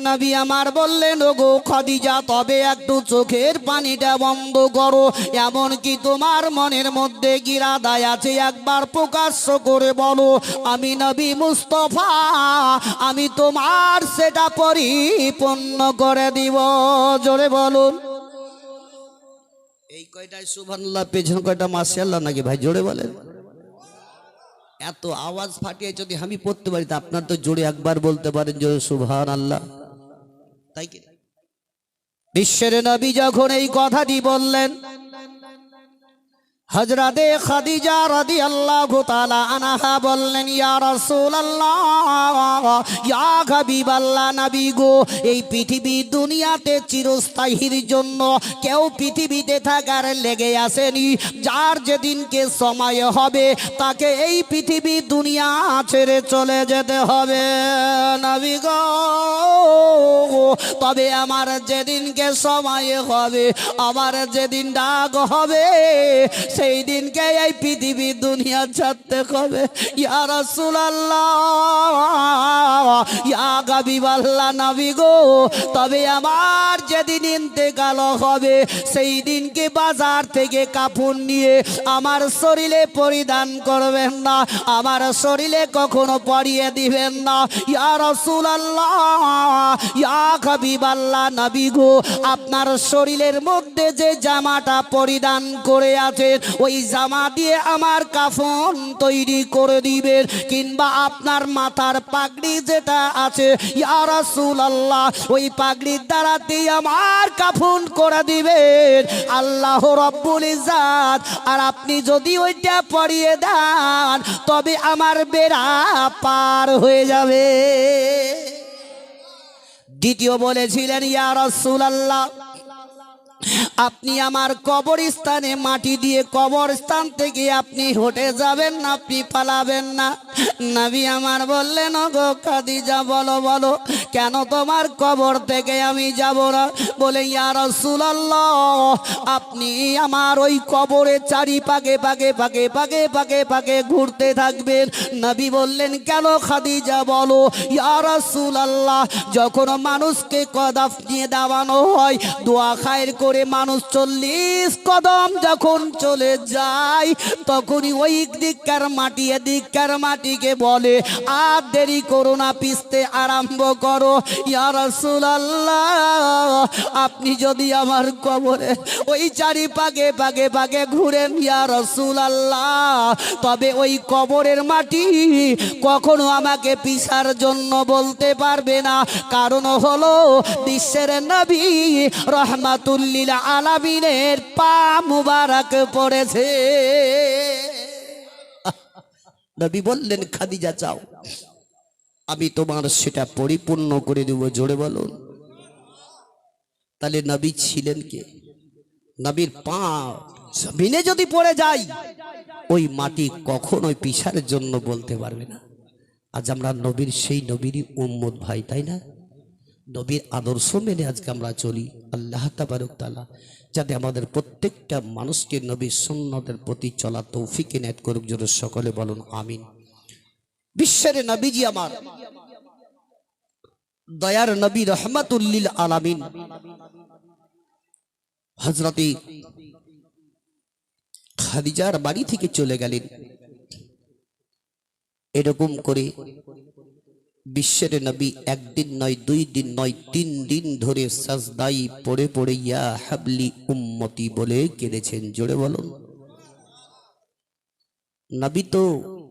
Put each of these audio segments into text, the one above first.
নবী আমার বললেন, ওগো খাদিজা, তবে একটু চোখের পানিটা বন্ধ করো। এমন কি তোমার মনের মধ্যে ইরাদায় আছে, একবার প্রকাশ্য করে বলো। আমি নবী মুস্তাফা, আমি তোমার সেটা পরিপূর্ণ করে দিব। জোরে বলুন। এই কয়টায় সুবহানাল্লাহ, পেছন কয়টা মাশাআল্লাহ নাকি ভাই? জোরে বলেন। এত আওয়াজ ফাটিয়ে যদি আমি পড়তে পারি, তা আপনার তো জোরে একবার বলতে পারেন জোরে সুবহানাল্লাহ, তাই কি? বিশ্বের নবী যখন এই কথাটি বললেন, হযরতে খাদিজা রাদিয়াল্লাহু তাআলা আনহা বললেন, ইয়া রাসূলুল্লাহ, ইয়া হাবিবাল্লাহ, নবী গো, এই পৃথিবী দুনিয়াতে চিরস্থায়ীর জন্য কেউ পৃথিবীতে থাকার লেগে আসেনি। যার যেদিনকে সময় হবে তাকে এই পৃথিবী দুনিয়া ছেড়ে চলে যেতে হবে নবী গো। তবে আমার যেদিনকে সময় হবে, আমার যেদিন ডাক হবে, সেই দিনকে এই পৃথিবী দুনিয়া ছাড়তে হবে। ইয়া রাসূলুল্লাহ, ইয়া হাবিবাল্লাহ, নবী গো, তবে আমার যেদিন ইন্তেকাল হবে, সেই দিনকে বাজার থেকে কাপড় নিয়ে আমার শরীরে পরিধান করবেন না, আমার শরীরে কখনো পরিয়ে দিবেন না। ইয়া রাসূলুল্লাহ, ইয়া হাবিবাল্লাহ, নবী গো, আপনার শরীরের মধ্যে যে জামাটা পরিধান করে আছে, ওই জামা দিয়ে আমার কাফন তৈরি করে দিবেন, কিংবা আপনার মাথার পাগড়ি যেটা আছে, ইয়া রাসূলুল্লাহ, ওই পাগড়ির দ্বারা দিয়ে আমার কাফন করে দিবেন আল্লাহ রাব্বুল ইজ্জত। আর আপনি যদি ওইটা পরিয়ে দেন, তবে আমার বেড়া পার হয়ে যাবে। দ্বিতীয় বলেছিলেন, ইয়া রাসূলুল্লাহ, আপনি আমার কবরস্থানে মাটি দিয়ে কবরস্থান থেকে আপনি হটে যাবেন না, আপনি পালাবেন না। নবী আমার বললেন, ওগো খাদিজা, বলো বলো, কেন তোমার কবর থেকে আমি যাব না? বলে, ইয়া রাসূলুল্লাহ, আপনি আমার ওই কবরে চারিপাকে পাকে পাকে পাকে পাকে পাকে ঘুরতে থাকবেন। নবী বললেন, কেন খাদিজা বলো? ইয়া রাসূলুল্লাহ, যখন মানুষকে কদম নিয়ে দেওয়ানো হয়, দোয়া খায়ের করে মানুষ 40 কদম যখন চলে যায়, তখনই ওই দিককার মাটি এদিককার মাটিকে বলে, আর দেরি করো না, পিছতে আরম্ভ করো। ইয়া রাসূলুল্লাহ, আপনি যদি আমার কবরে ওই চারিপাকে পাকে পাকে ঘুরেন, ইয়া রাসূলুল্লাহ, তবে ওই কবরের মাটি কখনো আমাকে পিছার জন্য বলতে পারবে না। কারণ হলো, বিশ্বের নবী রহমাতুল লিল আলামিনের পা মুবারক পড়েছে। নবী বললেন, খাদিজা চাও, আমি তোমার সেটা পরিপূর্ণ করে দেব। জোরে বলুন। তাহলে নবী ছিলেন কে? নবীর পা জমিনে যদি পড়ে যায়, ওই মাটি কখনোই পিছার জন্য বলতে পারবে না। আজ আমরা নবীর সেই নবীরই উম্মত ভাই, তাই না? নবীর আদর্শ মেনে আজকে আমরা চলি। আল্লাহ তাবারক তাআলা যাতে আমাদের প্রত্যেকটা মানুষকে নবীর সুন্নতের প্রতি চলা তৌফিক এনায়েত করুক। জোরে সকলে বলুন আমিন। বিশ্বের নবীজি আমার দয়ার নবী রহমাতুল লিল আলামিন হযরতে খাদিজার বাড়ি থেকে চলে গেলেন। এরকম করে বিশ্বের নবী একদিন নয়, 2 দিন নয়, 3 দিন ধরে সাজদাই পড়ে পড়ে ইয়া হাবলি উম্মতি বলে কেঁদেছেন। জোরে বলুন। নবী তো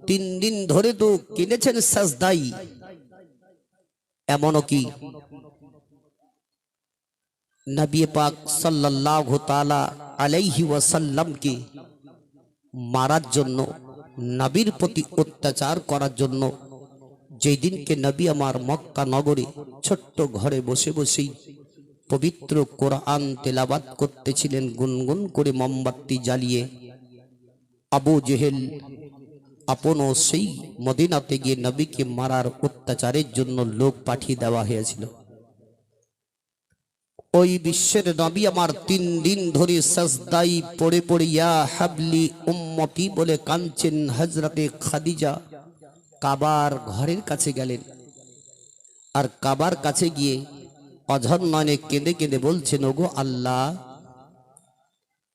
3 দিন ধরে তো কেঁদেছেন সাজদাই। এমনও কি নবী পাক সাল্লাল্লাহু তাআলা আলাইহি ওয়াসাল্লামকে মারার জন্য, নবীর প্রতি অত্যাচার করার জন্য, যেই দিনকে নবী আমার মক্কা নগরে ছোট্ট ঘরে বসে বসেই পবিত্র কোরআন তেলাওয়াত করতেছিলেন, গুনগুন করে মোমবাতি জ্বালিয়ে, আবু জেহেল আপনও সেই মদিনাতে গিয়ে নবীকে মারার অত্যাচারের জন্য লোক পাঠিয়ে দেওয়া হয়েছিল। ওই বিশ্বের নবী আমার 3 দিন ধরে সাজদাই পড়ে পড়ে ইয়া হাবলি উম্মতি বলে কাঁদছেন। হযরতে খাদিজা কাবার ঘরের কাছে গেলেন, আর কাবার কাছে গিয়ে অঝর নয়নে কেঁদে কেঁদে বলছেন, ওগো আল্লাহ,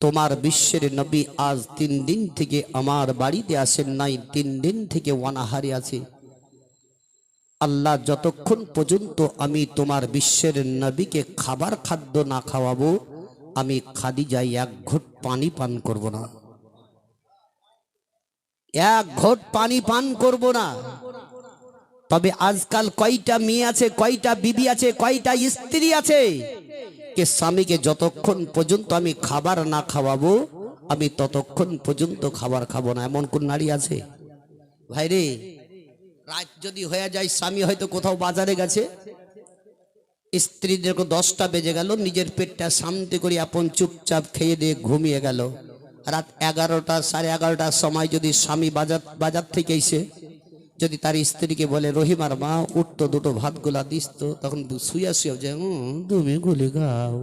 তোমার বিশ্বের নবী আজ 3 দিন থেকে আমার বাড়িতে আসেন নাই, 3 দিন থেকে অনাহারে আছে। আল্লাহ, যতক্ষণ পর্যন্ত আমি তোমার বিশ্বের নবীকে খাবার খাদ্য না খাওয়াবো, আমি খাদিজায় 1 ঘট পানি পান করব না, 1 ঘট পানি পান করব না। তবে আজকাল কয়টা মেয়ে আছে, কয়টা বিবি আছে, কয়টা স্ত্রী আছে কে স্বামীকে যতক্ষণ পর্যন্ত আমি খাবার না খাওয়াবো, আমি ততক্ষণ পর্যন্ত খাবার খাবো না। এমন কোন নারী আছে? ভাইরে, রাত যদি হয়ে যায়, স্বামী হয়তো কোথাও বাজারে গেছে, স্ত্রীদের 10টা বেজে গেল, নিজের পেটটা শান্তি করে আপন চুপচাপ খেয়ে দিয়ে ঘুমিয়ে গেল। রাত 11টা 11:30টার সময় যদি স্বামী বাজার থেকে এসে যদি তার স্ত্রীকে বলে, রহিমার মা উঠতো, 2টো ভাত গোলা দিস তো, তখন শুয়ে শুয়ে যে তুমি গুলি খাও,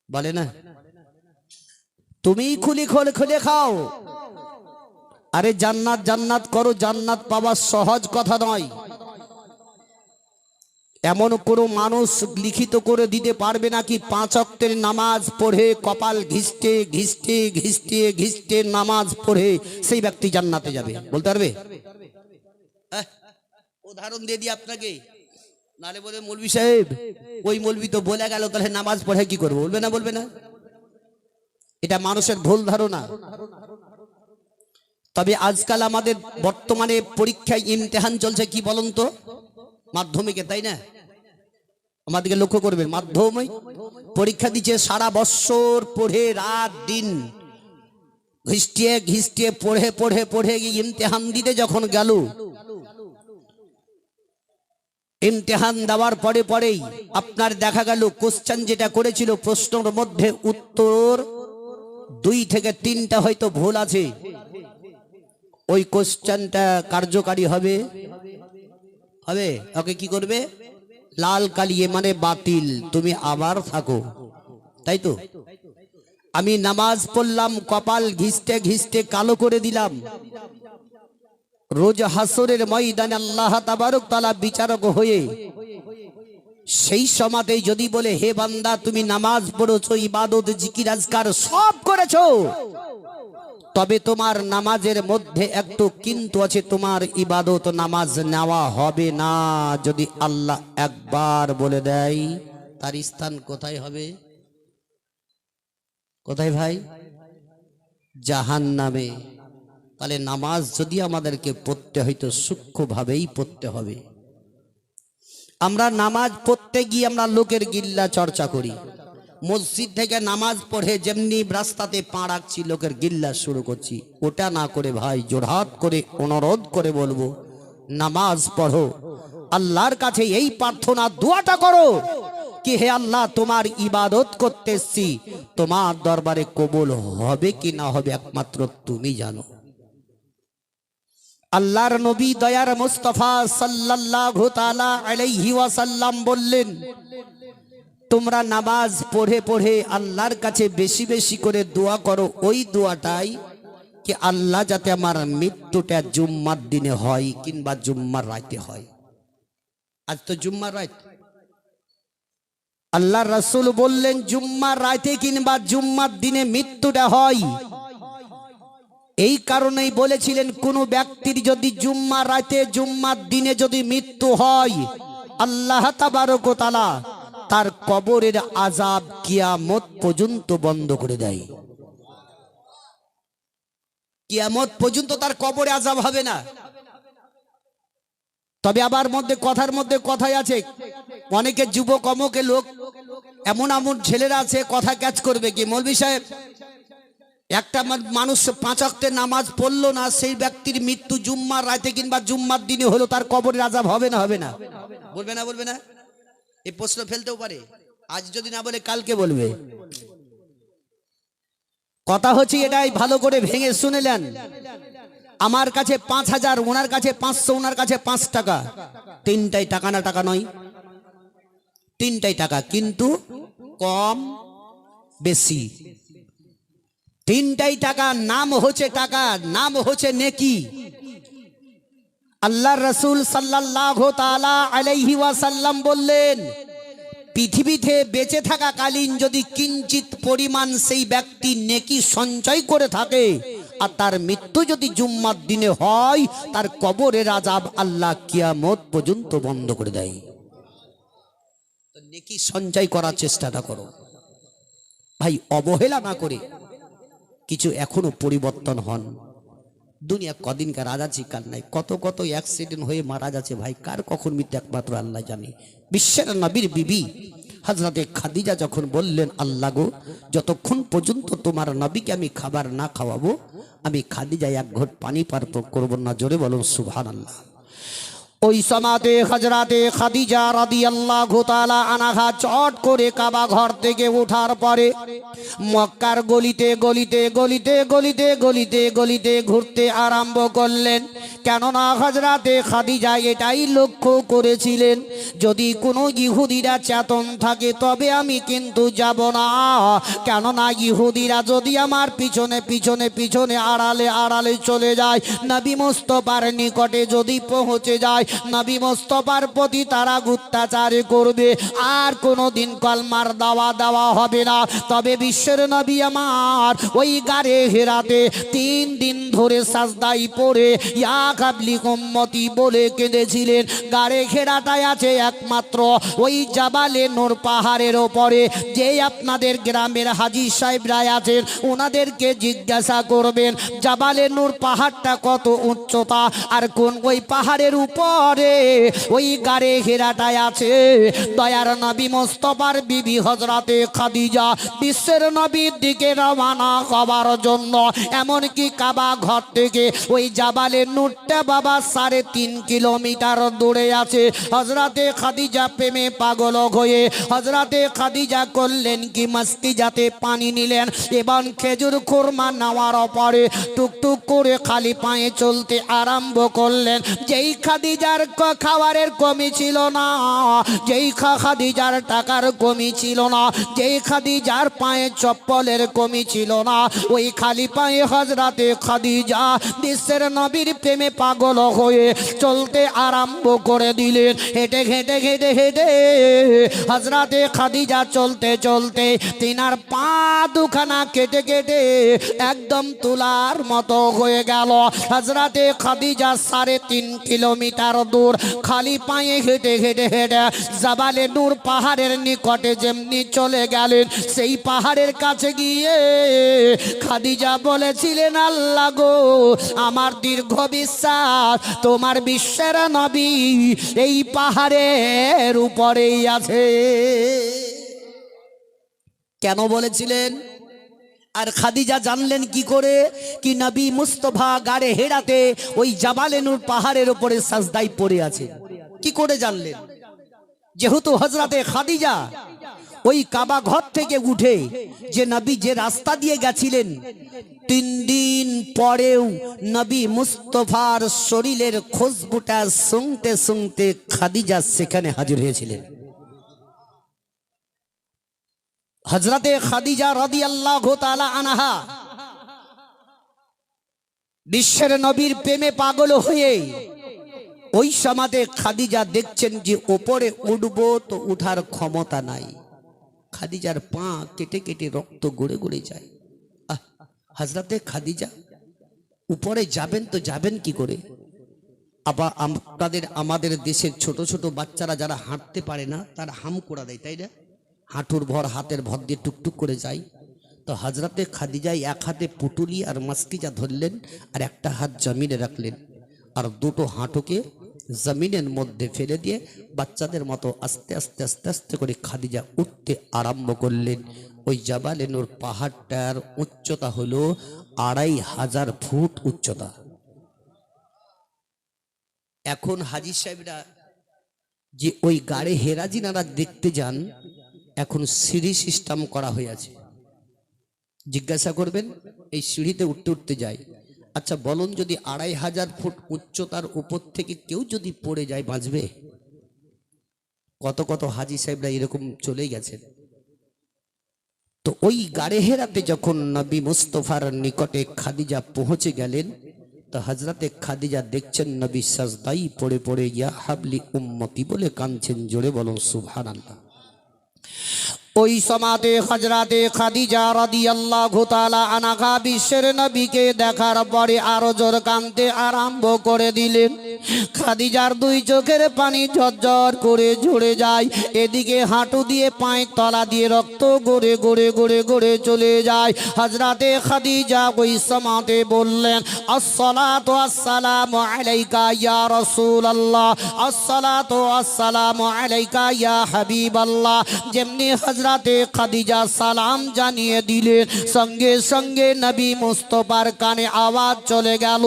বলে না, তুমি খুলি খুলে খাও। আরে জান্নাত জান্নাত করো, জান্নাত পাওয়া সহজ কথা নয়। এমন কোনো মানুষ লিখিত করে দিতে পারবে না কি 5 ওয়াক্তের নামাজ পড়ে কপাল ঘিষ্টে ঘিষ্টে ঘিষ্টে ঘিষ্টে নামাজ পড়ে সেই ব্যক্তি জান্নাতে যাবে? বলতে পারবে? উদাহরণ দিয়ে দিই আপনাকে, নালে বলে মৌলভী সাহেব ওই মৌলভী তো বলে গেল, তাহলে নামাজ পড়ে কি করবো? বলবে না? বলবে না? এটা মানুষের ভুল ধারণা। তবে আজকাল আমাদের বর্তমানে পরীক্ষায় ইমতিহান চলছে, কি বলুন তো, মাধ্যমিকে, তাই না? আমাদেরকে লক্ষ্য করবেন, মাধ্যমিক পরীক্ষা দিচ্ছে, সারা বছর পড়ে রাত দিন ঘিষ্টিয়ে ঘিষ্টিয়ে পড়ে পড়ে পড়ে ইমতিহান দিতে যখন গেল, ইমতিহান দেওয়ার পরে পরেই আপনার দেখা গেল কোশ্চেন যেটা করেছিল, প্রশ্নের মধ্যে উত্তর 2 থেকে 3টা হয়তো ভুল আছে। ওই কোশ্চেনটা কার্যকারী হবে হবে ওকে কি করবে? লাল কালিয়ে, মানে বাতিল, তুমি আবার থাকো। তাই তো? আমি নামাজ পড়লাম, কপাল ঘিষ্টে ঘিষ্টে কালো করে দিলাম। রোজ হাসরের ময়দানে আল্লাহ তাবারক তাআলা বিচারক হয়ে সেই সমাতেই যদি বলে, হে বান্দা, তুমি নামাজ পড়েছো, ইবাদত জিকির আজকার সব করেছো, তবে তোমার নামাজের মধ্যে একটু কিন্তু আছে, তোমার ইবাদত নামাজ নেওয়া হবে না। যদি আল্লাহ একবার বলে দেয়, তার স্থান কোথায় হবে? কোথায় ভাই? জাহান্নামে। তাহলে নামাজ যদি আমাদেরকে পড়তে হয়তো সূক্ষ্মভাবেই পড়তে হবে। আমরা নামাজ পড়তে গিয়ে আমরা লোকের গিল্লা চর্চা করি। মসজিদ থেকে নামাজ পড়ে যেমনি রাস্তাতে পা রাখছি, লোকের গিল্লা শুরু করছি। ওটা না করে ভাই, জোরহাত করে অনুরোধ করে বলবো, নামাজ পড়ো, আল্লাহর কাছে এই প্রার্থনা দোয়াটা করো কি, হে আল্লাহ, তোমার ইবাদত করতে এসেছি, তোমার দরবারে কবুল হবে কি না হবে একমাত্র তুমি জানো। আল্লাহর নবী দয়ার মুস্তাফা সাল্লাল্লাহু তাআলা আলাইহি ওয়াসাল্লাম বললেন, তোমরা নামাজ পড়ে পড়ে আল্লাহর কাছে বেশি বেশি করে দোয়া করো, ওই দোয়াটাই কি আল্লাহ যাতে আমার মৃত্যুটা জুম্মার দিনে হয় কিংবা জুম্মার রাতে হয়। আজ তো জুম্মার রাত, আল্লাহ রাসূল বললেন জুম্মার রাতে কিংবা জুম্মার দিনে মৃত্যুটা হয়। এই কারণেই বলেছিলেন, কোন ব্যক্তির যদি জুম্মার রাতে জুম্মার দিনে যদি মৃত্যু হয়, আল্লাহ তাবারক ওয়া তাআলা তার কবরের আযাব কিয়ামত পর্যন্ত বন্ধ করে দেয়। কিয়ামত পর্যন্ত তার কবরে আযাব হবে না। তবে আবার কথার মধ্যে কথাই আছে, অনেকে যুবক অমকে লোক এমন এমন ছেলেরা আছে, কথা ক্যাচ করবে কি, মৌলভী সাহেব, একটা মানুষ 5 ওয়াক্তের নামাজ পড়লো না, সেই ব্যক্তির মৃত্যু জুম্মার রাতে কিংবা জুম্মার দিনে হলো, তার কবরের আযাব হবে না? হবে না? বলবে না? বলবে না? এই প্রশ্ন ফেলতেও পারে, আজ যদি না বলে কালকে বলবে। কথা হচ্ছে এটাই, ভালো করে ভেঙে শুনেলেন। আমার কাছে 5000, ওনার কাছে 500, ওনার কাছে 5 টাকা, 3টাই টাকা না? টাকা নয়, 3টাই টাকা, কিন্তু কম বেশি 3টাই টাকা। নাম হচ্ছে টাকা, নাম হচ্ছে নেকি। আল্লাহ রসুল সাল্লাল্লাহু তাআলা আলাইহি ওয়াসাল্লাম বললেন, পৃথিবীতে বেঁচে থাকাকালীন যদি কিঞ্চিত পরিমাণ সেই ব্যক্তি নেকি সঞ্চয় করে থাকে আর তার মৃত্যু যদি জুম্মার দিনে হয়, তার কবরের আযাব আল্লাহ কিয়ামত পর্যন্ত বন্ধ করে দেয়। তো নেকি সঞ্চয় করার চেষ্টাটা করো ভাই, অবহেলা না করে। কিছু এখনো পরিবর্তন হন। দুনিয়া কদিনকার আজ আছে কাল নাই, কত কত অ্যাক্সিডেন্ট হয়ে মারা যাচ্ছে ভাই, কার কখন মৃত্যু একমাত্র আল্লাহ জানে। বিশ্বের নবীর বিবি হযরতে খাদিজা যখন বললেন, আল্লাহ গো, যতক্ষণ পর্যন্ত তোমার নবীকে আমি খাবার না খাওয়াবো, আমি খাদিজা এক ঘট পানি পার করবো না। জোরে বলুন সুবহানাল্লাহ। ওই সমাতে হযরতে খাদিজা রাদিয়াল্লাহু তাআলা আনহা চট করে কাবা ঘর থেকে ওঠার পরে মক্কার গলিতে গলিতে গলিতে গলিতে গলিতে গলিতে ঘুরতে আরম্ভ করলেন। কেননা হযরতে খাদিজা এটাই লক্ষ্য করেছিলেন, যদি কোনো ইহুদিরা চেতন থাকে তবে আমি কিন্তু যাব না। কেননা ইহুদিরা যদি আমার পিছনে পিছনে পিছনে আড়ালে আড়ালে চলে যায়, নবী মুস্তাফার নিকটে যদি পৌঁছে যায়, নবী মুস্তাফার প্রতি তারা অত্যাচার করবে, আর কোনোদিন কলমার দাওয়া দেওয়া হবে না। তবে বিশ্বের নবী আমার ওই গারে হেরাতে 3 দিন ধরে সাজদাই পড়ে ইয়া কাবলি উম্মতি বলে কেঁদেছিলেন। গারে ঘেরাটায় আছে একমাত্র ওই জাবালে নূর পাহাড়ের ওপরে। যে আপনাদের গ্রামের হাজী সাহেবরা আছেন ওনাদেরকে জিজ্ঞাসা করবেন জাবালে নূর পাহাড়টা কত উচ্চতা, আর কোন ওই পাহাড়ের উপরে ওই গারে ঘেরাটায় আছে দয়ার নবী মুস্তাফার বিবি হযরতে খাদিজা বিশ্বের নবীর দিকে রওনা হওয়ার জন্য। এমনকি কাবা ঘর থেকে ওই জাবালে নূরটা বাবা 3.5 কিলোমিটার দূরে আছে। হযরতে খাদিজা প্রেমে পাগল হয়ে হযরতে খাদিজা করলেন কি, মস্তিজাতে পানি নিলেন এবং খেজুর খুরমা নেওয়ার পরে টুকটুক করে খালি পায়ে চলতে আরম্ভ করলেন। যেই খাদিজার খাবারের কমি ছিল না, যেই খাদিজার টাকার কমি ছিল না, যেই খাদিজার পায়ে চপ্পলের কমি ছিল না, ওই খালি পায়ে হযরতে খাদিজা বিশ্বের নবীর প্রেমে পাগল হয়ে চলতে আরম্ভ করে দিলেন। হেঁটে হেঁটে হেঁটে হেঁটে হযরতে খাদিজা চলতে চলতে তিনার পা দুখানা কেটে কেটে একদম তুলার মতো হয়ে গেল। হযরতে খাদিজা 3.5 কিলোমিটার দূর খালি পায়ে হেঁটে হেঁটে হেঁটে জাবালে নূর পাহাড়ের নিকটে যেমনি চলে গেলেন, সেই পাহাড়ের কাছে গিয়ে খাদিজা বলেছিলেন, আল্লাহ গো, আমার দীর্ঘ বিশ্বাস তোমার বিশ্বের নবী এই পাহাড়ের উপরেই আছে। কেন বলেছিলেন? আর খাদিজা জানলেন কি করে কি নবী মুস্তাফা গারে হেরাতে ওই জাবালে নূর পাহাড়ের উপরে সাজদায় পড়ে আছে? কি করে জানলেন? যেহেতু হযরতে খাদিজা ওই কাবা ঘর থেকে উঠে যে নবী যে রাস্তা দিয়ে গেছিলেন, 3 দিন পরেও নবী মুস্তাফার শরীরের খুশবুটা শুনতে শুনতে খাদিজা সেখানে হাজির হয়েছিলেন। হযরতে খাদিজা রাদিয়াল্লাহু তাআলা আনহা বিশ্বের নবীর প্রেমে পাগল হয়ে ওই সমাজে খাদিজা দেখছেন যে ওপরে উঠবো তো উঠার ক্ষমতা নাই। খাদিজার পা কেটে কেটে রক্ত গড়ে গড়ে যায়। হযরতে খাদিজা উপরে যাবেন তো যাবেন কি করে? আবার আমাদের দেশের ছোট ছোট বাচ্চারা যারা হাঁটতে পারে না তারা হাম কোড়া দেয়, তাই না? হাঁটুর ভর হাতের ভর দিয়ে টুকটুক করে যায়। তো হযরতে খাদিজা এক হাতে পুটুলি আর মাস্কিজা ধরলেন আর একটা হাত জমিনে রাখলেন, আর দুটো হাঁটুকে জমিনের মধ্যে ফেলে দিয়ে বাচ্চাদের মতো আস্তে আস্তে আস্তে আস্তে করে খাদিজা উঠতে আরম্ভ করলেন। ওই জাবালে নূর পাহাড়টার উচ্চতা হলো 2500 ফুট উচ্চতা। এখন হাজী সাহেবরা যে ওই গাড়ি হেরাজিনারা দেখতে যান, এখন সিঁড়ি সিস্টেম করা হয়েছে। জিজ্ঞাসা করবেন এই সিঁড়িতে উঠতে উঠতে যায়। আচ্ছা বলুন, যদি 2500 ফুট উচ্চতার উপর থেকে কেউ যদি পড়ে যায় বাঁচবে? কত কত হাজী সাহেবরা এরকম চলে গেছেন। তো ওই গাড়ি হেরাতে যখন নবী মুস্তাফার নিকটে খাদিজা পৌঁছে গেলেন, তো হযরতে খাদিজা দেখছেন নবী সাজদাই পড়ে পড়ে ইয়া হাবলি উম্মতি বলে কাঁদছেন। জোরে বলুন সুবহানাল্লাহ। ওই সমাতে হযরতে খাদিজা রাদিয়াল্লাহু তাআলা আনহা বিশ্বের নবীকে দেখার পরে আরো জোর কাঁদতে আরম্ভ করে দিলেন। খাদিজার দুই চোখের পানি ঝরঝর করে ঝরে যায়। এদিকে হাঁটু দিয়ে পায়ের তলা দিয়ে রক্ত গড়ে গড়ে গড়ে গড়ে চলে যায়। হযরতে খাদিজা ওই সমাতে বললেন, আসসালাতু আসসালামু আলাইকা ইয়া রাসূলুল্লাহ, আসসালাতু আসসালামু আলাইকা ইয়া হাবিবাল্লাহ। যেমনি হযরতে খাদিজা সালাম জানিয়ে দিলেন, সঙ্গে সঙ্গে নবী মুস্তাফার কানে আওয়াজ চলে গেল।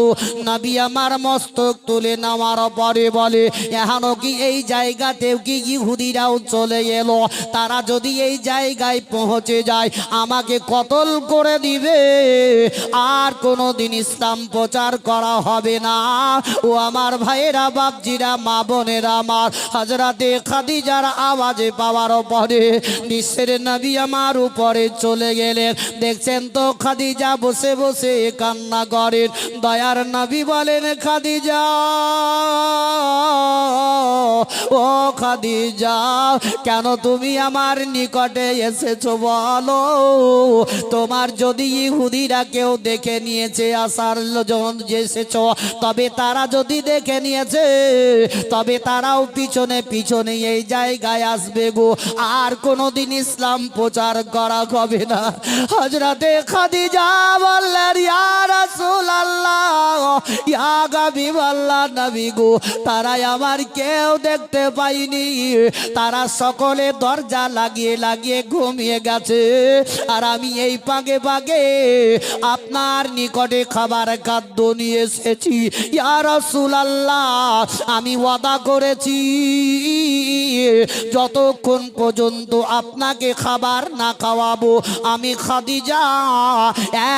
নবী আমার মস্তক তুলে নেওয়ার পরে বলে, এখনো কি এই জায়গাতেও কি ইহুদিরাও চলে এলো? তারা যদি এই জায়গায় পৌঁছে যায় আমাকে কতল করে দিবে, আর কোনোদিন ইসলাম প্রচার করা হবে না। ও আমার ভাইয়েরা, বাপজিরা, মা বোনেরা আমার, হযরতে খাদিজার আওয়াজে পাওয়ার পরে বিশ্বের নবী আমার উপরে চলে গেলেন। দেখছেন তো খাদিজা বসে বসে কান্না করেন। দয়ার নবী বলেন, খাদিজা, ও খাদিজা, কেন তুমি আমার নিকটে এসেছো বলো? তোমার যদি ইহুদিরা কেউ দেখে নিয়েছে আসার জন এসেছো, তবে তারা যদি দেখে নিয়েছে তবে তারাও পিছনে পিছনে এই জায়গায় আসবে গো, আর কোনোদিন ইসলাম প্রচার করা হবে না। হযরতে খাদিজা বললেন, ইয়া রাসূলুল্লাহ, ইয়া হাবিবাল্লাহ, নবী গো, তারা আমার কেউ দেখতে পাইনি, তারা সকলে দরজা লাগিয়ে লাগিয়ে ঘুমিয়ে গেছে, আর আমি এই পাগে পাগে আপনার নিকটে খাবার খাদ্য নিয়ে এসেছি। ইয়া রাসূলুল্লাহ, আমি ওয়াদা করেছি যতক্ষণ পর্যন্ত আপনাকে খাবার না খাওয়াবো আমি খাদিজা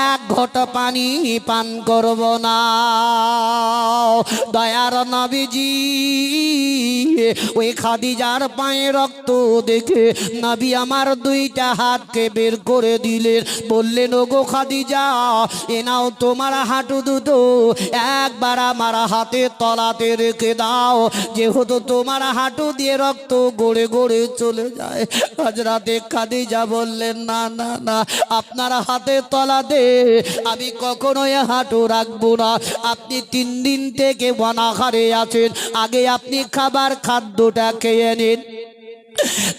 এক ঘটা পানি পান করব না। দয়ার নবীজি ওই খাদিজার পায়ে রক্ত দেখে নবী আমার দুইটা হাতকে বের করে দিলেন। বললেন, ওগো খাদিজা, এ নাও তোমার হাঁটু দুটো একবার আমার হাতের তলাতে রেখে দাও, যেহেতু তোমার হাঁটু দিয়ে রক্ত গড়ে গড়ে চলে যায়। হযরতে খাদিজা বললেন, না না না, আপনার হাতের তলাতে আমি কখনোই হাঁটু রাখবো না। আপনি 3 দিন থেকে অনাহারে আছেন, আগে আপনি খাদ্যটা খেয়ে নিন,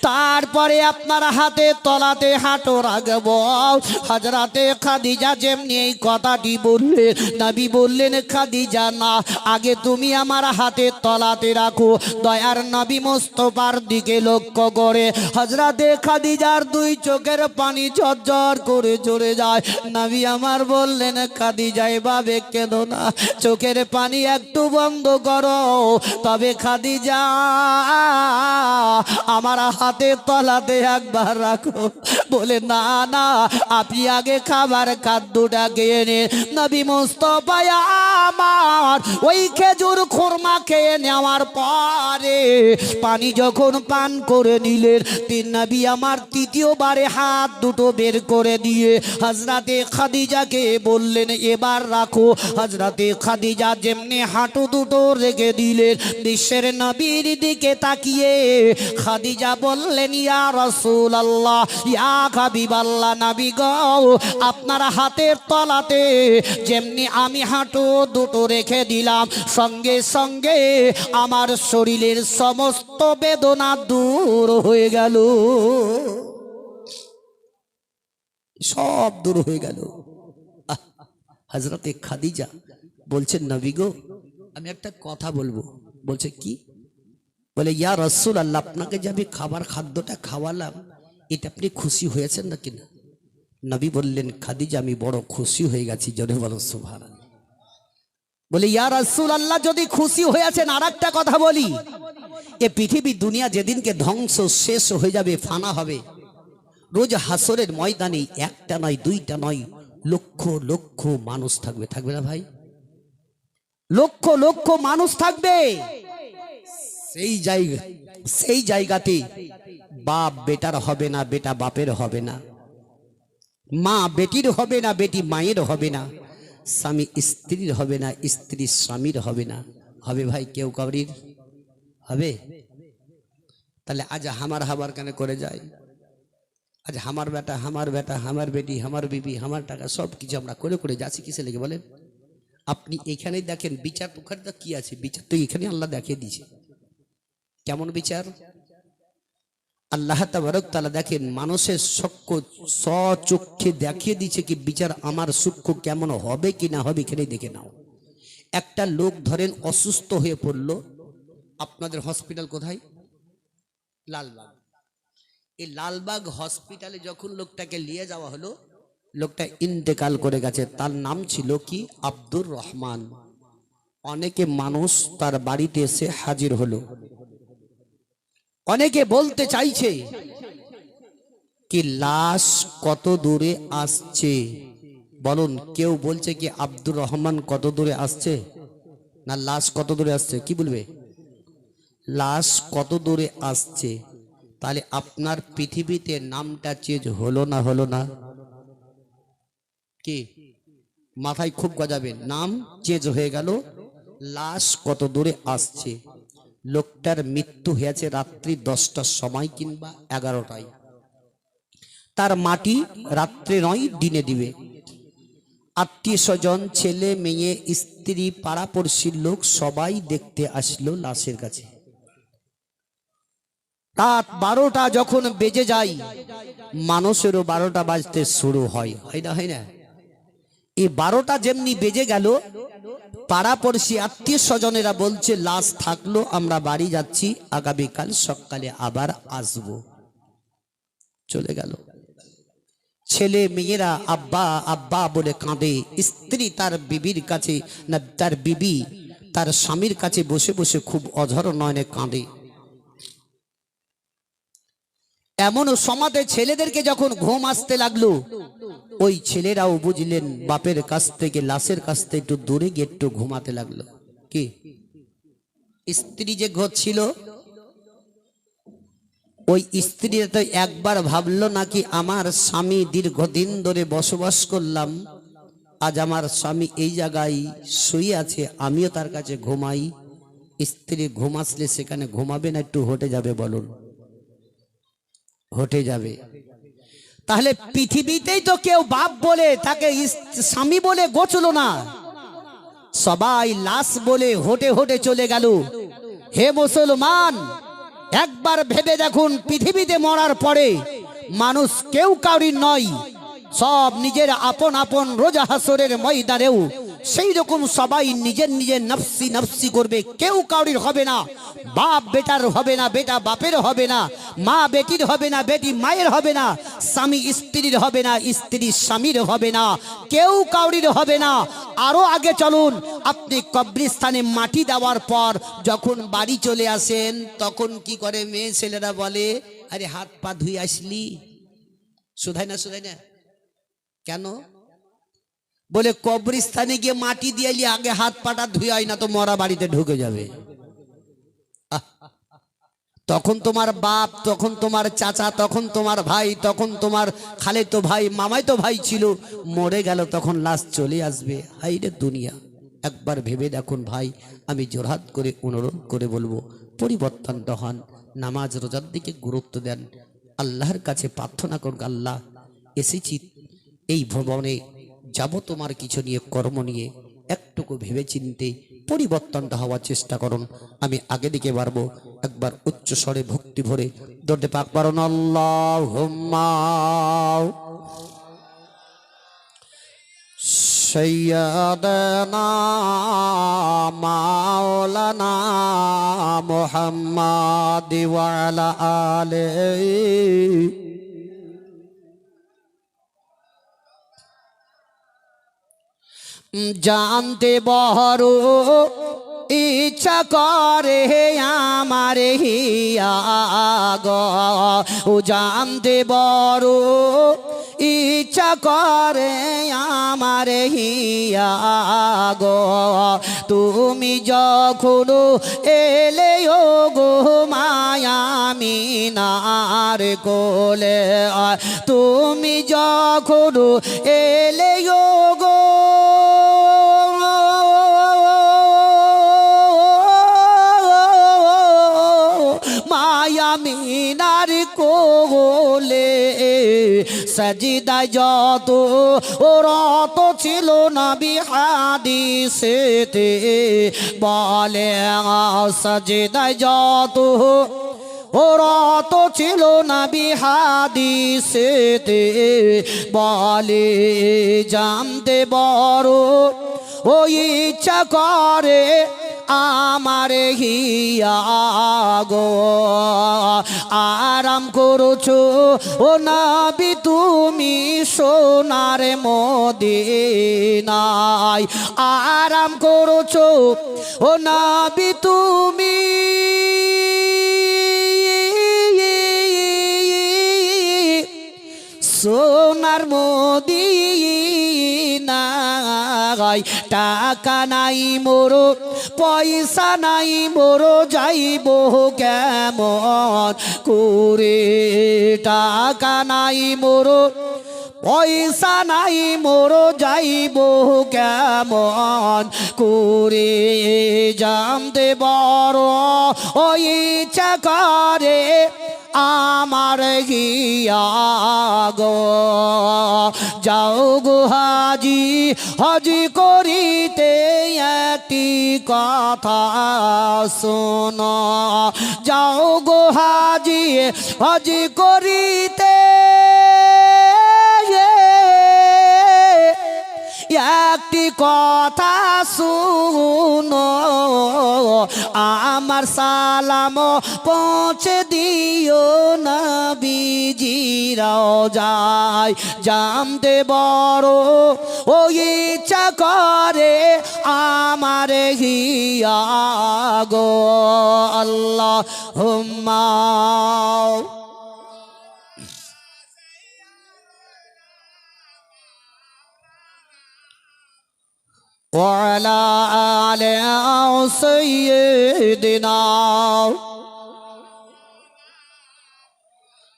তারপরে আপনার হাতে তলাতে হাঁটু রাখবো। হযরতে খাদিজা যেমনি এই কথাটি বললেন, নবী বললেন, খাদিজা না, আগে তুমি আমার হাতে তলাতে রাখো। দয়ার নবী মুস্তাফার দিকে লক্ষ্য করে হযরতে খাদিজার দুই চোখের পানি ঝরঝর করে ঝরে যায়। নবী আমার বললেন, খাদিজা, এভাবে কেঁদো না, চোখের পানি একটু বন্ধ করো। তবে খাদিজা, আমার হাতে তলাতে একবার রাখো। বলে, না না, আপনি আগে খাদ্যটা খেয়ে নিন। নবী মুস্তাফা আমার ওই খেজুর খুরমা খেয়ে নেওয়ার পরে পানি যখন পান করে নিলেন, নবী আমার তৃতীয়বারে হাত দুটো বের করে দিয়ে হযরতে খাদিজাকে বললেন, এবার রাখো। হযরতে খাদিজা যেমনি হাঁটু দুটো রেখে দিলেন, বিশ্বের নবীর দিকে তাকিয়ে খাদিজা বললেন, ইয়া রাসূলুল্লাহ, ইয়া হাবিবাল্লাহ, নবী গো, আপনার হাতের তলাতে যেমনি আমি হাঁটু দুটো রেখে দিলাম, সঙ্গে সঙ্গে আমার শরীরের সমস্ত বেদনা দূর হয়ে গেল, সব দূর হয়ে গেল। হযরতে খাদিজা বলছেন, নবী গো, আমি একটা কথা বলবো। বলছে, কি? বলে, ইয়া রাসূলুল্লাহ, আপনাকে যে আমি খাদ্যটা খাওয়ালাম, এটা আপনি খুশি হয়েছেন নাকি না? নবী বললেন, খাদিজা, আমি বড় খুশি হয়ে গেছি। জোরে বলো সুবহানাল্লাহ। বলে, ইয়া রাসূলুল্লাহ, যদি খুশি হয়েছেন, আর একটা কথা বলি, এ পৃথিবী দুনিয়া যেদিনকে ধ্বংস শেষ হয়ে যাবে, ফানা হবে, রোজ হাসরের ময়দানে একটা নয়, দুইটা নয়, লক্ষ লক্ষ মানুষ থাকবে। থাকবে না ভাই? লক্ষ লক্ষ মানুষ থাকবে। সেই জায়গাতে বাপ বেটার হবে না, বেটা বাপের হবে না, মা বেটির হবে না, বেটি মায়ের হবে না, স্বামী স্ত্রীর হবে না, স্ত্রী স্বামীর হবে না। হবে ভাই কেউ কাউরির হবে? তাহলে আজ হামার হাবার কেন করে যায়? আজ আমার বেটা, আমার বেটা, আমার বেটি, আমার বিবি, আমার টাকা সব কিছু আমরা করে করে যাচ্ছি কিসে লেগে বলেন? আপনি এখানেই দেখেন বিচার পোখারটা কি আছে, বিচার তো এখানে আল্লাহ দেখিয়ে দিয়েছে। কেমন বিচার? আল্লাহ তাবারক তাআলা দেখেন মানুষের স্বচক্ষে দেখিয়ে দিয়েছে কি বিচার আমার সূক্ষ্ম কেমন হবে কি না হবে, এখানেই দেখে নাও। একটা লোক ধরেন অসুস্থ হয়ে পড়লো, আপনাদের হসপিটাল কোথায়? লালবাগ। এই লালবাগ হসপিটালে যখন লোকটাকে নিয়ে যাওয়া হলো, লোকটা ইন্তেকাল করে গেছে। তার নাম ছিল কি? আব্দুর রহমান। অনেকে মানুষ তার বাড়িতে এসে হাজির হলো। অনেকে বলতে চাইছে কি লাশ কত দূরে আসছে বলুন। কেউ বলছে কি আব্দুর রহমান কত দূরে আসছে না লাশ কত দূরে আসছে? কি বলবে? লাশ কত দূরে আসছে। তাহলে আপনার পৃথিবীতে নামটা চেঞ্জ হলো না হলো না? কি মাথায় খুব গজাবে, নাম চেঞ্জ হয়ে গেল, লাশ কত দূরে আসছে। লোকটার মৃত্যু হয়েছে রাত্রি 10টার সময় কিংবা 11টায়। তার মাটি রাত্রে নয় দিনে দিবে। আত্মীয় স্বজন, ছেলে মেয়ে, স্ত্রী, পাড়াপড়শির লোক সবাই দেখতে আসলো লাশের কাছে। রাত 12টা যখন বেজে যায়, মানুষেরও 12টা বাজতে শুরু হয়, হয় না হয় না? এই 12টা যেমনি বেজে গেল, পাড়াপড়শি আত্মীয় স্বজনেরা বলছে লাশ থাকলো, আমরা বাড়ি যাচ্ছি, আগামীকাল সকালে আবার আসব। চলে গেল। ছেলে মেয়েরা আব্বা আব্বা বলে কাঁদে। স্ত্রী তার বিবির কাছে না, তার বিবি তার স্বামীর কাছে বসে বসে খুব অঝর নয়নে কাঁদে। এমন সমাজে ছেলেদেরকে যখন ঘুম আসতে লাগলো, ওই ছেলেরাও বুঝলেন বাপের কাছ থেকে, লাশের কাছ থেকে একটু দূরে গিয়ে একটু ঘুমাতে লাগলো। কি স্ত্রী যে ঘর ছিল, ওই স্ত্রী তো একবার ভাবলো নাকি আমার স্বামী দীর্ঘদিন ধরে বসবাস করলাম, আজ আমার স্বামী এই জায়গায় শুয়ে আছে, আমিও তার কাছে ঘুমাই। স্ত্রী ঘুম আসলে সেখানে ঘুমাবে না, একটু হটে যাবে বলুন? হটে যাবে। তাহলে পৃথিবীতেই তো কেউ বাপ বলে তাকে স্বামী বলে গোছলো না, সবাই লাশ বলে হটে হটে চলে গেল। হে মুসলমান, একবার ভেবে দেখুন, পৃথিবীতে মরার পরে মানুষ কেউ কাউরির নয়, সব নিজের আপন আপন রোজা হাসরের ময়দানেও সেই রকম সবাই নিজের নিজের নফসি নফসি করবে, কেউ কাউরির হবে না। বাপ বেটার হবে না, বেটা বাপের হবে না, মা বেটির হবে না, বেটি মায়ের হবে না, স্বামী স্ত্রীর হবে না, স্ত্রী স্বামীর হবে না, কেউ কাউরির হবে না। আরো আগে চলুন, আপনি কবরস্থানে মাটি দেওয়ার পর যখন বাড়ি চলে আসেন, তখন কি করে মেয়ে ছেলেরা বলে, আরে হাত পা ধুই আসলি? শুধাই না শুধাই না? কেন বলে? কবরস্থানে গিয়ে মাটি দিয়ে আগে হাত পাটা ধুই না তো মরা বাড়িতে ঢুকে যাবে। তখন তোমার বাপ, তখন তোমার চাচা, তখন তোমার ভাই, তখন তোমার খালেতো ভাই, মামাইতো ভাই ছিল, মরে গেল, তখন লাশ চলে আসবে। হাই রে দুনিয়া! একবার ভেবে দেখুন ভাই, আমি জোরহাত করে অনুরোধ করে বলবো, পরিবর্তনটা হন, নামাজ রোজার দিকে গুরুত্ব দেন, আল্লাহর কাছে প্রার্থনা করুন, আল্লাহ এসেছি এই ভবনে যাব তোমার কিছু নিয়ে, কর্ম নিয়ে, একটুকু ভেবে চিনতে পরিবর্তনটা হওয়ার চেষ্টা করুন। আমি আগে দিকে বাড়বো, একবার উচ্চ স্বরে ভক্তি ভরে দৌড়তে পাক পারুন। আল্লাহুম্মা সাইয়্যিদানা মাওলানা মুহাম্মাদ ওয়া আলা আলিহি জানতে বড় ইচ্ছা করে আমার হিয়া গো, জানতে বড় ইচ্ছা করে আমার হিয়া গো, তুমি যখন এলে ও গো মায়ামিনার কোলে, তুমি যখন এলে ও গো কোলে সাজিদায় যত ও রত ছিল নবী হাদিসেতে বলে সাজিদায় যত ও রত ছিল নবী হাদিসেতে বলে জানতে বড় ও ইচ্ছা করে আমার হিয়া গো আরাম করছো ও নবী তুমি সোনার মদিনায় আরাম করছো ও নবী তুমি সোনার মদিনায় টাকা নাই মোরো পয়সা নাই মোরো যাইব কেমন করে টাকা নাই মোরো পয়সা নাই মোরো যাইব কেমন করে জানতে বড় ওই ইচ্ছা করে আমার গিয়া গো যাও গো হাজি হজি করিতে একটি কথা শোনো যাও গো হাজি হজি করিতে একটি কথা শুনো আমার সালাম পৌঁছে দিও নবীজিরাও যায় জানতে বড় ও ইচ্ছা করে আমার হিয়া গো আল্লাহুম্মা وعلى آل سيدنا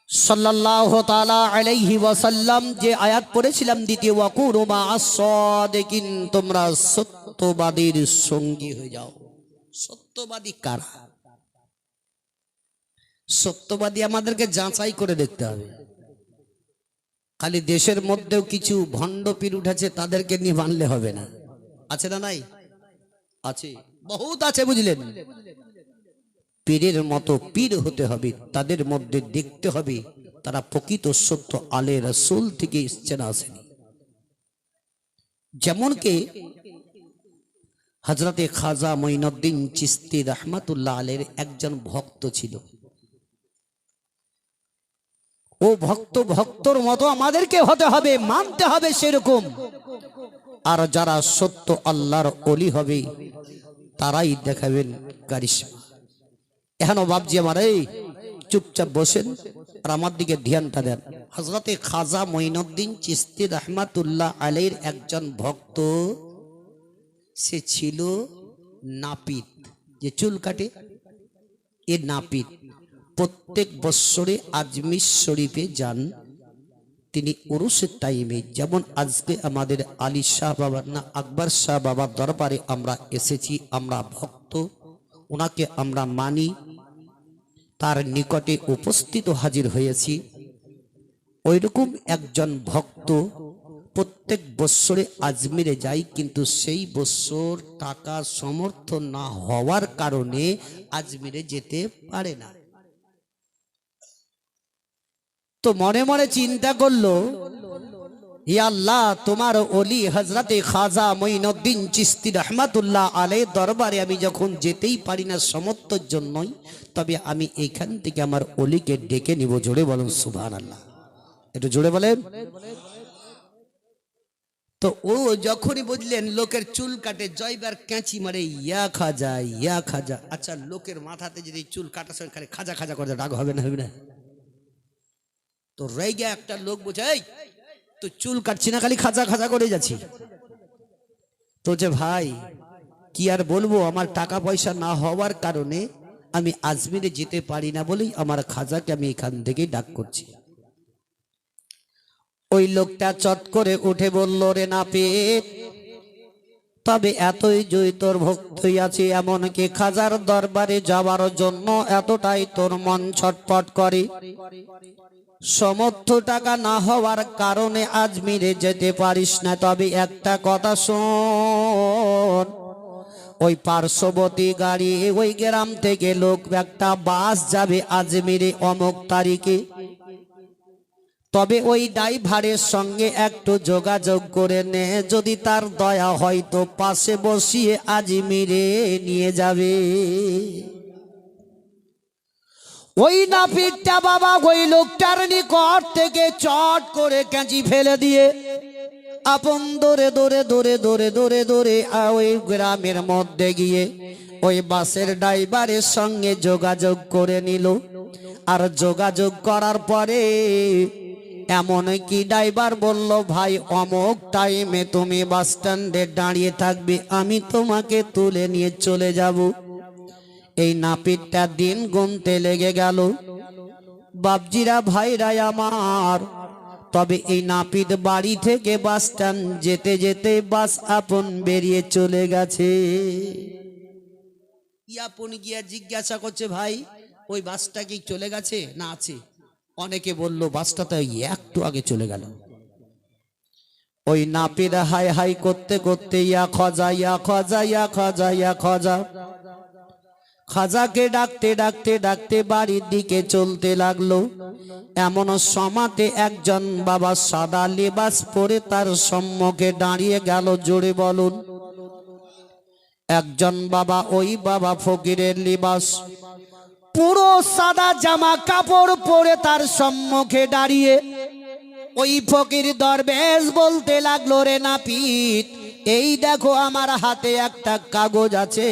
সাল্লাল্লাহু তাআলা আলাইহি ওয়াসাল্লাম যে আয়াত পড়েছিলাম দ্বিতীয় ওয়াকুনু মা'আস সাদিকিন তোমরা সত্যবাদীর সঙ্গী হয়ে যাও সত্যবাদী কারা সত্যবাদী আমাদেরকে যাচাই করে দেখতে হবে খালি দেশের মধ্যেও কিছু ভণ্ড পীর উঠেছে তাদেরকে নিয়ে মানলে হবে না আছে না নাই আছে বহুত আছে বুঝলেন পীরের মতো পীর হতে হবে তাদের মধ্যে দেখতে হবে তারা প্রকৃত সত্য আলে রাসূল থেকে এসেছেন আসেনি যেমন কি হযরতে খাজা মঈনুদ্দিন চিশতি রাহমাতুল্লাহ আলাইহির একজন ভক্ত ছিল ও ভক্তর মতো আমাদেরকে হতে হবে মানতে হবে সেরকম আর যারা সত্য আল্লাহর ওলি হবে তারাই দেখাবেন কারিশমা এখন বাপজি আমার এই চুপচাপ বসেন আর আমার দিকে ধ্যানটা দেন হযরতে খাজা মঈনুদ্দিন চিশতি রাহমাতুল্লাহ আলাইহির একজন ভক্ত সে ছিল নাপিত যে চুল কাটে এ নাপিত প্রত্যেক বছরে আজমির শরীফে যান তিনি উরুসের টাইমে যেমন আজকে আমাদের আলী শাহ বাবা না আকবর শাহ বাবার দরবারে আমরা এসেছি আমরা ভক্ত ওনাকে আমরা মানি তার নিকটে উপস্থিত হাজির হয়েছি ওইরকম একজন ভক্ত প্রত্যেক বছরে আজমিরে যায় কিন্তু সেই বছর টাকা সমর্থ না হওয়ার কারণে আজমিরে যেতে পারে না তো মনে মনে চিন্তা করলো হে আল্লাহ তোমার ওলি হযরতে খাজা মঈনুদ্দিন চিশতি রাহমাতুল্লাহ আলাইহির দরবারে আমি যখন যেতেই পারি না সমর্থর জন্যই তবে আমি এইখান থেকে আমার ওলিকে ডেকে নিব জোরে বলুন সুবহানাল্লাহ একটু জোরে বলেন তো ও যখনই বুঝলেন লোকের চুল কাটে জয়বার ক্যাঁচি মারে ইয়া খাজা আচ্ছা লোকের মাথাতে যদি চুল কাটার সময় খালি খাজা খাজা করে রাগ হবে না হবে না তো রেগে একটা লোক বোঝাই তো চুল কাটছি না খালি খাজা খাজা করে যাচ্ছি তো যে ভাই কি আর বলবো আমার টাকা পয়সা না হওয়ার কারণে আমি আজমিরে যেতে পারি না বলেই আমার খাজাকে আমি এখান থেকে ডাক করছি ওই লোকটা চট করে উঠে বলল রে নাপিত তবে এতই জয় তোর ভক্তি আছে, এমনকি খাজার দরবারে যাওয়ার জন্য এতটাই তোর মন ছটফট করে। সমর্থ টাকা না হওয়ার কারণে আজমিরে যেতে পারিস না। তবে একটা কথা শোন, ওই পার্শ্ববর্তী গাড়ি, ওই গ্রাম থেকে লোক একটা বাস যাবে আজমিরে অমুক তারিখে। তবে ওই ড্রাইভারের সঙ্গে একটু যোগাযোগ করে নে, যদি তার দয়া হয়তো পাশে বসিয়ে আজমিরে নিয়ে যাবে। ওই নাপিতটা বাবা ওই লোকটার নিকট থেকে চট করে কাঁচি ফেলে দিয়ে আপন দৌড়ে দৌড়ে দৌড়ে দৌড়ে দৌড়ে দৌড়ে ওই গ্রামের মধ্যে গিয়ে ওই বাসের ড্রাইভারের সঙ্গে যোগাযোগ করে নিল। আর যোগাযোগ করার পরে এমন কি ড্রাইভার বলল, ভাই অমুক টাইমে তুমি বাস স্ট্যান্ডে দাঁড়িয়ে থাকবে, আমি তোমাকে তুলে নিয়ে চলে যাব। এই নাপিতটা দিন গুনতে লেগে গেল। বাপজিরা ভাইরা আমার, তবে এই নাপিত বাড়ি থেকে বাস স্ট্যান্ড যেতে যেতে বাস আপন বেরিয়ে চলে গেছে। আপন গিয়া জিজ্ঞাসা করছে, ভাই ওই বাসটা কি চলে গেছে না আছে? অনেকে বলল বাসটা তো একটু আগে চলে গেল। ওই নাপিত হাই হাই করতে করতে ইয়া খজা ইয়া খজা ইয়া খজা ইয়া খজা, খাজাকে ডাকতে ডাকতে ডাকতে বাড়ির দিকে চলতে লাগলো। এমন সমাতে একজন বাবা সাদা লেবাস পরে তার সম্মুখে দাঁড়িয়ে গেল। জোরে বলুন। একজন বাবা, ওই বাবা ফকিরের লিবাস, পুরো সাদা জামা কাপড় পরে তার সম্মুখে দাঁড়িয়ে ওই ফকির দরবেশ বলতে লাগলো, রে নাপিত, এই দেখো আমার হাতে একটা কাগজ আছে,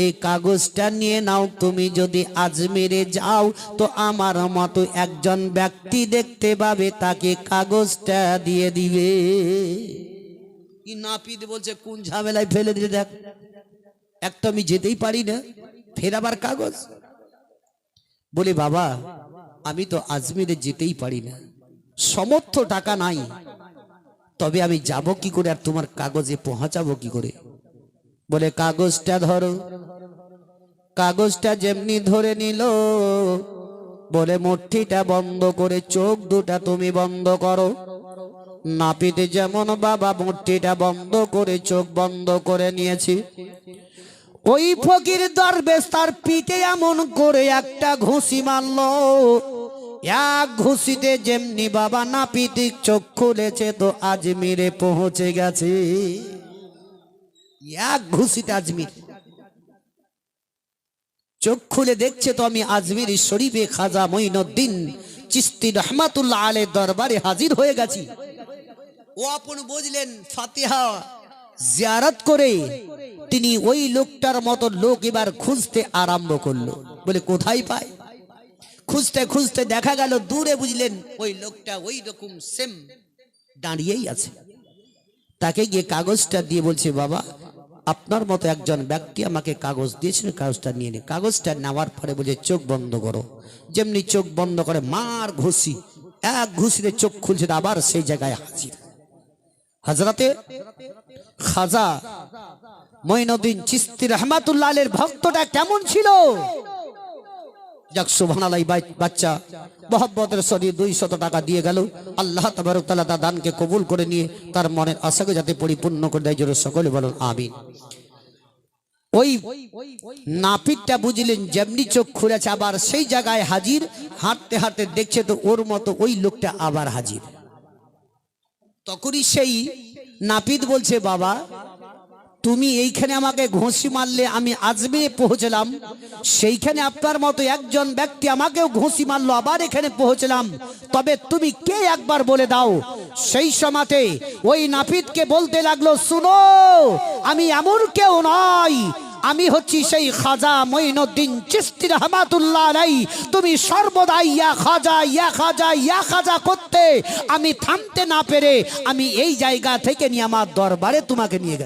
এই কাগজটা নিয়ে নাও। তুমি যদি আজমিরে যাও তো আমার মতো একজন ব্যক্তি দেখতে পাবে, তাকে কাগজটা দিয়ে দিবে। কি নাপিত বলছে, কোন ঝামেলায় ফেলে দিতে, দেখ একটা আমি যেতেই পারি না, ফের আবার কাগজ। বলে বাবা আমি তো আজমিরে যেতেই পারি না, সমর্থ টাকা নাই, তবে আমি যাব কি করে আর তোমার কাগজে পৌঁছাবো কি করে? বলে কাগজটা ধরো। কাগজটা যেমনি ধরে নিল, বলে মুঠিটা বন্ধ করে চোখ দুটা তুমি বন্ধ করো। নাপিতে যেমন বাবা মুঠিটা বন্ধ করে চোখ বন্ধ করে নিয়েছি, ওই ফকির দরবেশ তার পিঠে এমন করে একটা ঘুষি মারলো। এক ঘুষিতে যেমনি বাবা নাপিত চোখ খুলেছে, তো আজমিরে পৌঁছে গেছে। এক ঘুষিতে আজমির চোখ খুলে দেখছে, তো আমি আজমির শরীফে খাজা মঈনুদ্দিন চিশতি রহমাতুল্লাহ আলাইহির দরবারে হাজির হয়ে গেছি। ও আপন বুঝলেন, ফাতিহা জিয়ারত করে তিনি ওই লোকটার মতো লোক এবার খুঁজতে আরম্ভ করলো। বলে কোথায় পায়? খুঁজতে খুঁজতে দেখা গেল দূরে, বুঝলেন ওই লোকটা ওই রকম সেম দাঁড়িয়েই আছে। তাকে গিয়ে কাগজটা দিয়ে বলছে, বাবা আপনার মতো একজন ব্যক্তি আমাকে কাগজ দিয়েছিল, কাগজটা নিয়ে নে। কাগজটা নেওয়ার পরে বলছে চোখ বন্ধ করো। যেমনি চোখ বন্ধ করে মার ঘুষি, এক ঘুষিতে চোখ খুলছে, আবার সেই জায়গায় হাজির। হযরতে খাজা মঈনুদ্দিন চিশতি রহমাতুল্লাহ আলাইহির ভক্তটা কেমন ছিল? যাক সুবহানাল্লাহ, বাচ্চা মোহাম্মদের সরি 200 টাকা দিয়ে গেল। আল্লাহ তাবারক তাআলা তার দানকে কবুল করে নিয়ে তার মনের আশাকে যাতে পরিপূর্ণ করে দেয়, জোরে সকলে বলুন আমিন। ওই নাপিতটা বুঝলেন যেমনি চোখ খুলেছে আবার সেই জায়গায় হাজির। হাঁটতে হাঁটতে দেখছে তো ওর মতো ওই লোকটা আবার হাজির। তখনই সেই নাপিত বলছে, বাবা তুমি এইখানে আমাকে ঘুষি মারলে, আমি আজমিরে পৌঁছলাম, সেইখানে আপনার মতো একজন ব্যক্তি আমাকেও ঘুষি মারলো, আবার এখানে পৌঁছলাম, তবে তুমি কে একবার বলে দাও। সেই সময়তে ওই নাপিতকে বলতে লাগলো, শুনো আমি এমন কেউ নয়, আমি হচ্ছি সেই খাজা মঈনুদ্দিন চিশতি রহমাতুল্লাহ আলাইহি। তুমি সর্বদা ইয়া খাজা ইয়া খাজা ইয়া খাজা করতে আমি থামতে না পেরে আমি এই জায়গা থেকে নিয়ে আমার দরবারে তোমাকে নিয়ে গেছি।